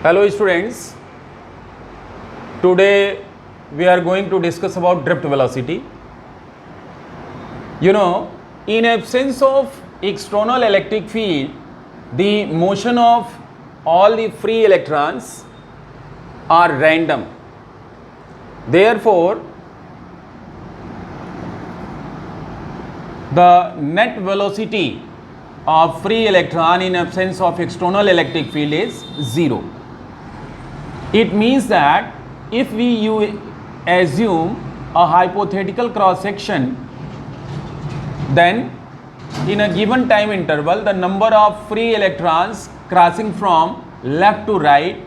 Hello students, today we are going to discuss about drift velocity. You know, in absence of external electric field, the motion of all the free electrons are random. Therefore, the net velocity of free electron in absence of external electric field is 0. It means that if we assume a hypothetical cross section, then in a given time interval the number of free electrons crossing from left to right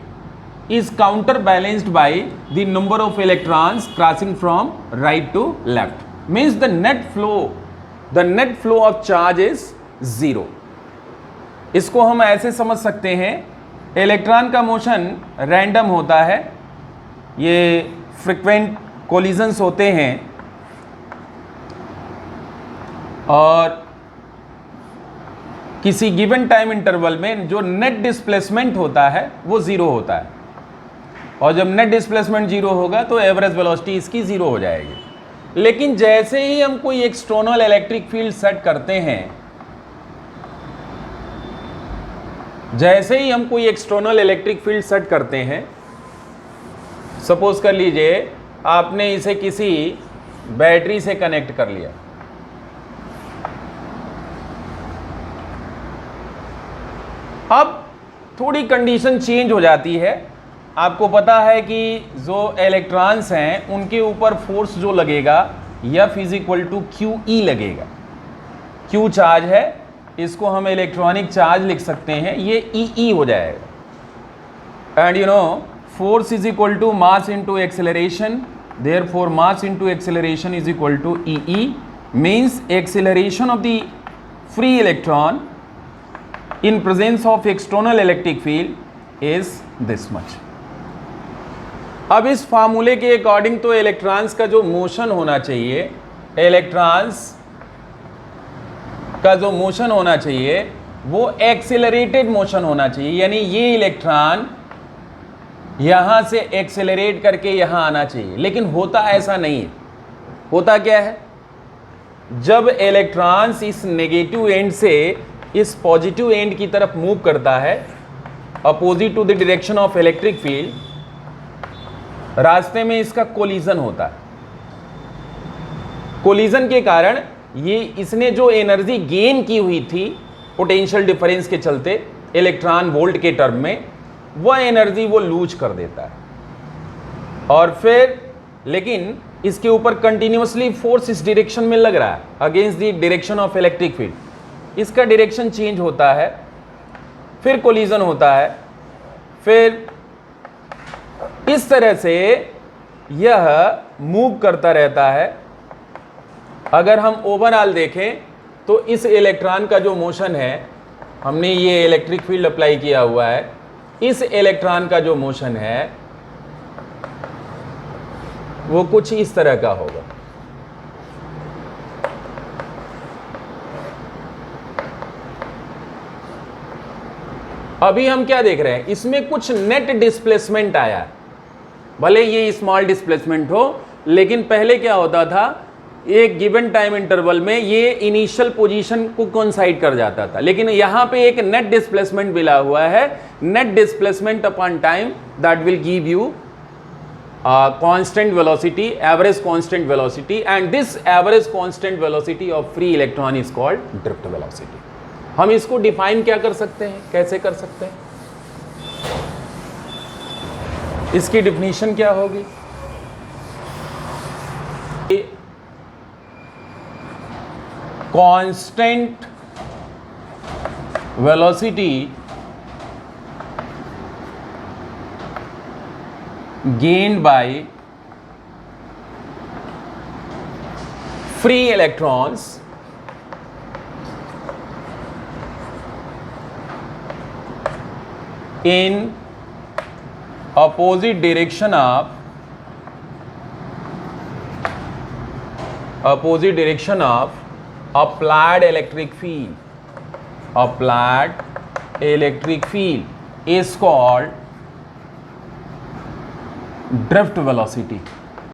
is counterbalanced by the number of electrons crossing from right to left. Means the net flow of charge is 0. इसको हम ऐसे समझ सकते हैं, electron का motion random होता है, ये फ्रीक्वेंट कोलिजन्स होते हैं और किसी गिवन टाइम इंटरवल में जो नेट डिस्प्लेसमेंट होता है वो 0 होता है, और जब नेट डिस्प्लेसमेंट 0 होगा तो एवरेज वेलोसिटी इसकी 0 हो जाएगी। लेकिन जैसे ही हम कोई एक्सटर्नल इलेक्ट्रिक फील्ड सेट करते हैं, सपोज कर लीजिए आपने इसे किसी बैटरी से कनेक्ट कर लिया, अब थोड़ी कंडीशन चेंज हो जाती है। आपको पता है कि जो इलेक्ट्रॉन्स हैं उनके ऊपर फोर्स जो लगेगा F = QE लगेगा। Q चार्ज है, इसको हम इलेक्ट्रॉनिक चार्ज लिख सकते हैं, ये EE हो जाएगा। And you know force is equal to mass into acceleration, therefore mass into acceleration is equal to EE, means acceleration of the free electron in presence of external electric field is this much. अब इस फार्मूले के according तो electrons का जो motion होना चाहिए, वो एक्सेलरेटेड मोशन होना चाहिए, यानी ये इलेक्ट्रॉन यहां से एक्सेलरेट करके यहां आना चाहिए। लेकिन होता ऐसा नहीं है। होता क्या है, जब इलेक्ट्रॉन्स इस नेगेटिव एंड से इस पॉजिटिव एंड की तरफ मूव करता है, opposite to the direction of electric field, रास्ते में इसका कोलिजन होता है। कोलिजन के कारण ये इसने जो एनर्जी गेन की हुई थी पोटेंशियल डिफरेंस के चलते इलेक्ट्रॉन वोल्ट के टर्म में, वह एनर्जी वो लूज कर देता है। और फिर लेकिन इसके ऊपर कंटिन्यूअसली फोर्स इस डायरेक्शन में लग रहा है against the direction of electric field, इसका डायरेक्शन चेंज होता है, फिर कोलिजन होता है, फिर इस तरह से यह मूव करता रहता है। अगर हम ओवरऑल देखें तो इस इलेक्ट्रॉन का जो मोशन है, हमने ये इलेक्ट्रिक फील्ड अप्लाई किया हुआ है, इस इलेक्ट्रॉन का जो मोशन है वो कुछ इस तरह का होगा। अभी हम क्या देख रहे हैं, इसमें कुछ नेट डिस्प्लेसमेंट आया है, भले ये स्मॉल डिस्प्लेसमेंट हो, लेकिन पहले क्या होता था, एक गिवन टाइम इंटरवल में ये इनिशियल पोजीशन को कोइंसाइड कर जाता था। लेकिन यहां पे एक नेट डिस्प्लेसमेंट मिला हुआ है, net displacement upon time that will give you constant velocity, average constant velocity, and this average constant velocity of free electron is called drift velocity. हम इसको डिफाइन क्या कर सकते हैं, कैसे कर सकते हैं, इसकी डिफिनीशन क्या होगी? Constant velocity gained by free electrons in opposite direction of applied electric field is called drift velocity.